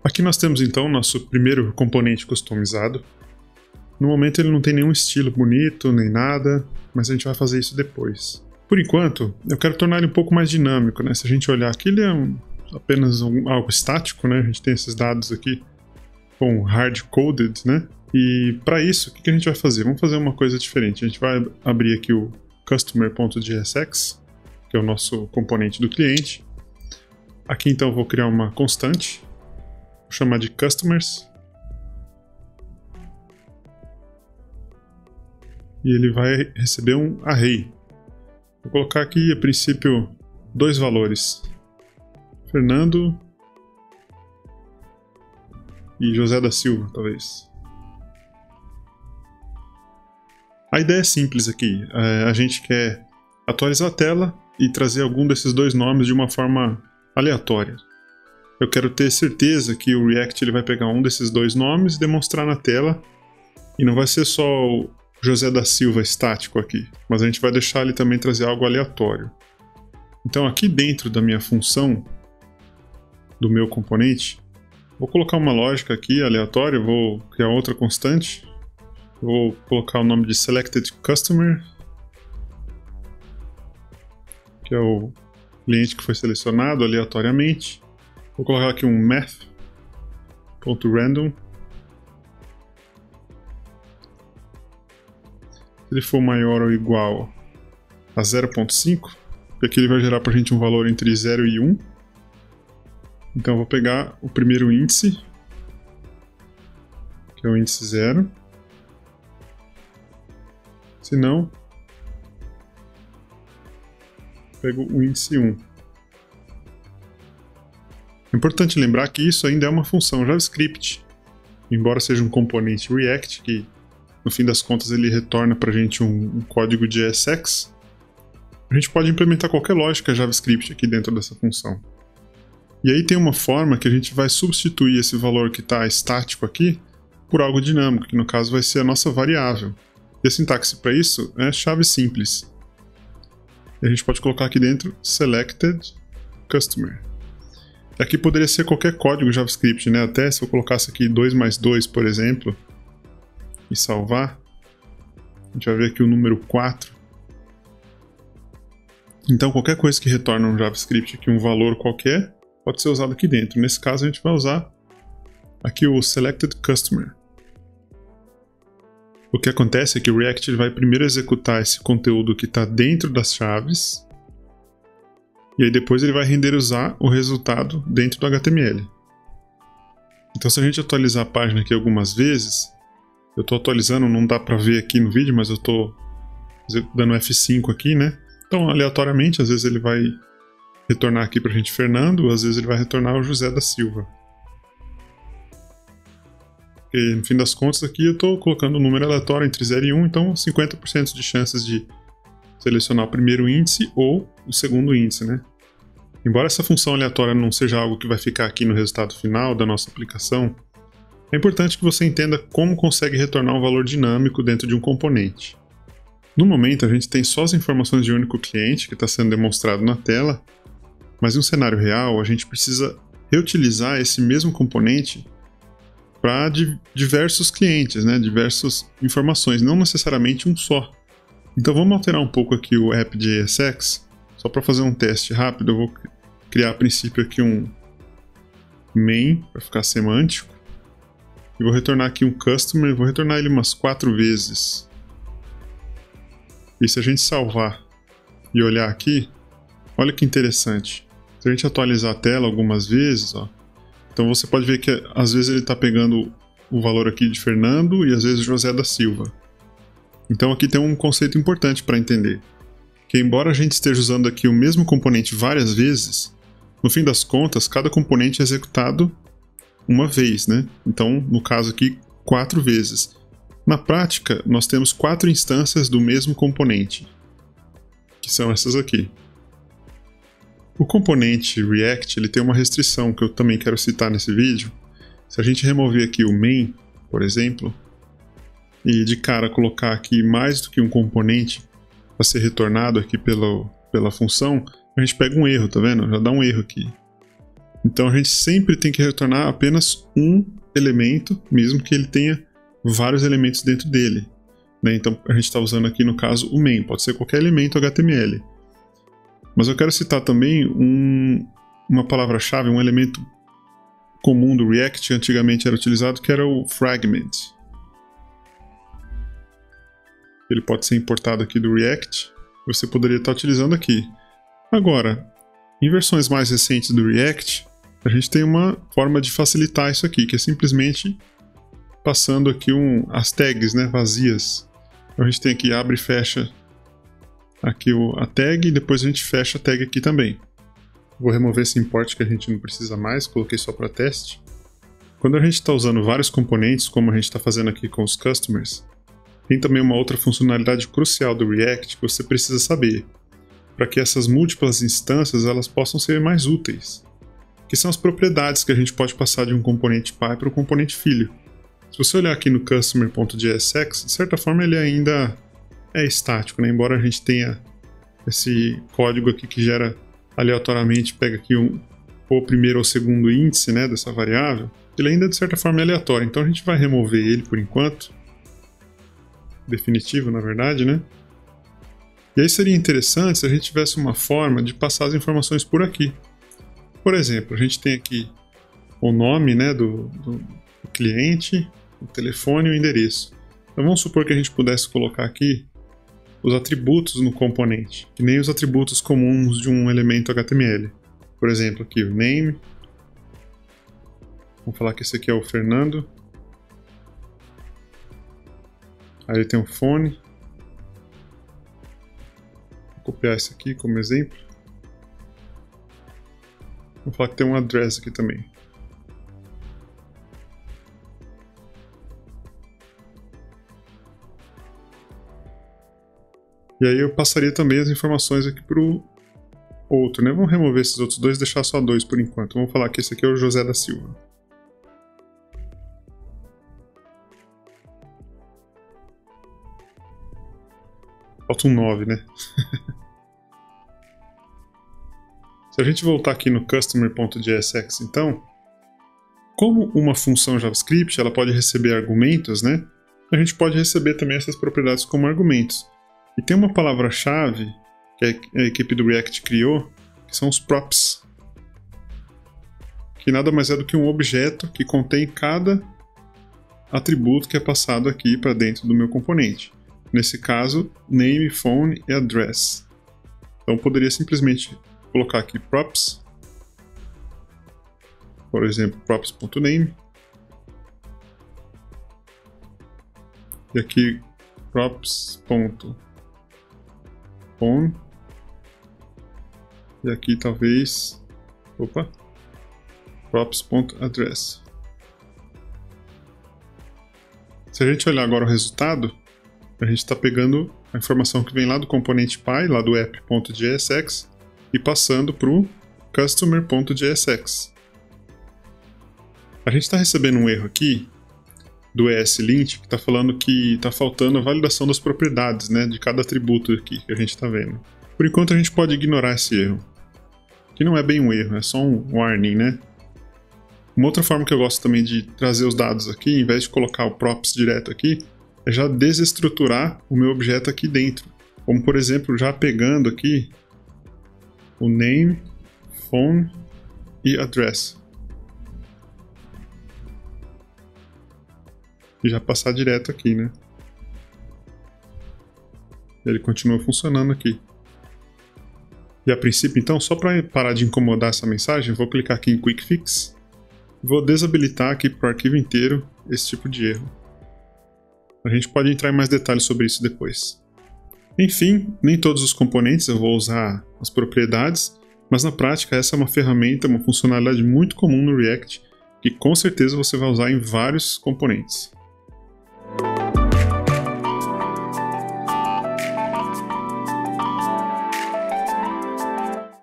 Aqui nós temos então o nosso primeiro componente customizado. No momento ele não tem nenhum estilo bonito, nem nada, mas a gente vai fazer isso depois. Por enquanto, eu quero tornar ele um pouco mais dinâmico, né? Se a gente olhar aqui, ele é apenas algo estático, né? A gente tem esses dados aqui com hard-coded, né? E para isso, o que a gente vai fazer? Vamos fazer uma coisa diferente. A gente vai abrir aqui o customer.jsx, que é o nosso componente do cliente. Aqui então eu vou criar uma constante, vou chamar de customers. E ele vai receber um array. Vou colocar aqui, a princípio, 2 valores. Fernando e José da Silva, talvez. A ideia é simples aqui. A gente quer atualizar a tela e trazer algum desses 2 nomes de uma forma aleatória. Eu quero ter certeza que o React ele vai pegar um desses 2 nomes e demonstrar na tela. E não vai ser só o José da Silva estático aqui, mas a gente vai deixar ele também trazer algo aleatório. Então aqui dentro da minha função, do meu componente, vou colocar uma lógica aqui aleatória, vou criar outra constante, vou colocar o nome de selected customer, que é o cliente que foi selecionado aleatoriamente. Vou colocar aqui um math.random. Se ele for maior ou igual a 0.5, porque aqui ele vai gerar para a gente um valor entre 0 e 1. Então eu vou pegar o primeiro índice, que é o índice 0. Se não, pego o índice 1. É importante lembrar que isso ainda é uma função JavaScript, embora seja um componente React, que no fim das contas ele retorna para a gente um código de JSX. A gente pode implementar qualquer lógica JavaScript aqui dentro dessa função. E aí tem uma forma que a gente vai substituir esse valor que está estático aqui por algo dinâmico, que no caso vai ser a nossa variável. E a sintaxe para isso é chave simples. E a gente pode colocar aqui dentro selected customer. Aqui poderia ser qualquer código JavaScript, né? Até se eu colocasse aqui 2 mais 2, por exemplo, e salvar, a gente vai ver aqui o número 4. Então qualquer coisa que retorna um JavaScript aqui, um valor qualquer, pode ser usado aqui dentro. Nesse caso a gente vai usar aqui o selected customer. O que acontece é que o React ele vai primeiro executar esse conteúdo que está dentro das chaves, e aí depois ele vai renderizar o resultado dentro do HTML. Então se a gente atualizar a página aqui algumas vezes, eu estou atualizando, não dá para ver aqui no vídeo, mas eu estou dando F5 aqui, né? Então, aleatoriamente, às vezes ele vai retornar aqui para a gente Fernando, às vezes ele vai retornar o José da Silva. E, no fim das contas, aqui eu estou colocando um número aleatório entre 0 e 1, então 50% de chances de selecionar o primeiro índice ou o segundo índice, né? Embora essa função aleatória não seja algo que vai ficar aqui no resultado final da nossa aplicação, é importante que você entenda como consegue retornar um valor dinâmico dentro de um componente. No momento, a gente tem só as informações de um único cliente que está sendo demonstrado na tela, mas em um cenário real, a gente precisa reutilizar esse mesmo componente para diversos clientes, né? Diversas informações, não necessariamente um só. Então vamos alterar um pouco aqui o app.jsx, só para fazer um teste rápido. Eu vou criar a princípio aqui um main, para ficar semântico. E vou retornar aqui um customer, vou retornar ele umas 4 vezes. E se a gente salvar e olhar aqui, olha que interessante. Se a gente atualizar a tela algumas vezes, ó, então você pode ver que às vezes ele está pegando o valor aqui de Fernando e às vezes José da Silva. Então aqui tem um conceito importante para entender. Que embora a gente esteja usando aqui o mesmo componente várias vezes, no fim das contas, cada componente é executado uma vez, né? Então, no caso aqui, 4 vezes. Na prática, nós temos 4 instâncias do mesmo componente, que são essas aqui. O componente React ele tem uma restrição que eu também quero citar nesse vídeo. Se a gente remover aqui o main, por exemplo, e de cara colocar aqui mais do que um componente para ser retornado aqui pela função, a gente pega um erro, tá vendo? Já dá um erro aqui. Então a gente sempre tem que retornar apenas um elemento, mesmo que ele tenha vários elementos dentro dele, né? Então a gente está usando aqui no caso o main, pode ser qualquer elemento HTML. Mas eu quero citar também uma palavra-chave, um elemento comum do React, que antigamente era utilizado, que era o fragment. Ele pode ser importado aqui do React, você poderia estar utilizando aqui. Agora, em versões mais recentes do React, a gente tem uma forma de facilitar isso aqui, que é simplesmente passando aqui as tags, né, vazias. Então a gente tem aqui, abre e fecha aqui a tag, e depois a gente fecha a tag aqui também. Vou remover esse import que a gente não precisa mais, coloquei só para teste. Quando a gente está usando vários componentes, como a gente está fazendo aqui com os customers, tem também uma outra funcionalidade crucial do React que você precisa saber, para que essas múltiplas instâncias elas possam ser mais úteis, que são as propriedades que a gente pode passar de um componente pai para o componente filho. Se você olhar aqui no customer.jsx, de certa forma ele ainda é estático, né? Embora a gente tenha esse código aqui que gera aleatoriamente, pega aqui o primeiro ou segundo índice, né, dessa variável, ele ainda de certa forma é aleatório, então a gente vai remover ele por enquanto, definitivo na verdade, né? E aí seria interessante se a gente tivesse uma forma de passar as informações por aqui. Por exemplo, a gente tem aqui o nome, né, do cliente, o telefone e o endereço. Então vamos supor que a gente pudesse colocar aqui os atributos no componente, que nem os atributos comuns de um elemento HTML. Por exemplo, aqui o name. Vamos falar que esse aqui é o Fernando. Aí tem o phone. Vou copiar esse aqui como exemplo. Vou falar que tem um address aqui também. E aí eu passaria também as informações aqui para o outro, né? Vamos remover esses outros dois e deixar só dois por enquanto. Vamos falar que esse aqui é o José da Silva. Falta um 9, né? Se a gente voltar aqui no customer.jsx, então, como uma função JavaScript ela pode receber argumentos, né? A gente pode receber também essas propriedades como argumentos. E tem uma palavra-chave que a equipe do React criou, que são os props, que nada mais é do que um objeto que contém cada atributo que é passado aqui para dentro do meu componente. Nesse caso, name, phone e address. Então eu poderia simplesmente colocar aqui props, por exemplo, props.name, e aqui props.phone, e aqui talvez, props.address. Se a gente olhar agora o resultado, a gente está pegando a informação que vem lá do componente Py, lá do app.jsx, e passando para o customer.jsx. A gente está recebendo um erro aqui do ESLint, que está falando que está faltando a validação das propriedades, né, de cada atributo aqui que a gente está vendo. Por enquanto a gente pode ignorar esse erro, que não é bem um erro, é só um warning, né? Uma outra forma que eu gosto também de trazer os dados aqui, em vez de colocar o props direto aqui, é já desestruturar o meu objeto aqui dentro. Como por exemplo, já pegando aqui o name, phone e address. E já passar direto aqui, né? Ele continua funcionando aqui. E a princípio, então, só para parar de incomodar essa mensagem, vou clicar aqui em Quick Fix. Vou desabilitar aqui para o arquivo inteiro esse tipo de erro. A gente pode entrar em mais detalhes sobre isso depois. Enfim, nem todos os componentes eu vou usar as propriedades, mas na prática essa é uma ferramenta, uma funcionalidade muito comum no React, que com certeza você vai usar em vários componentes.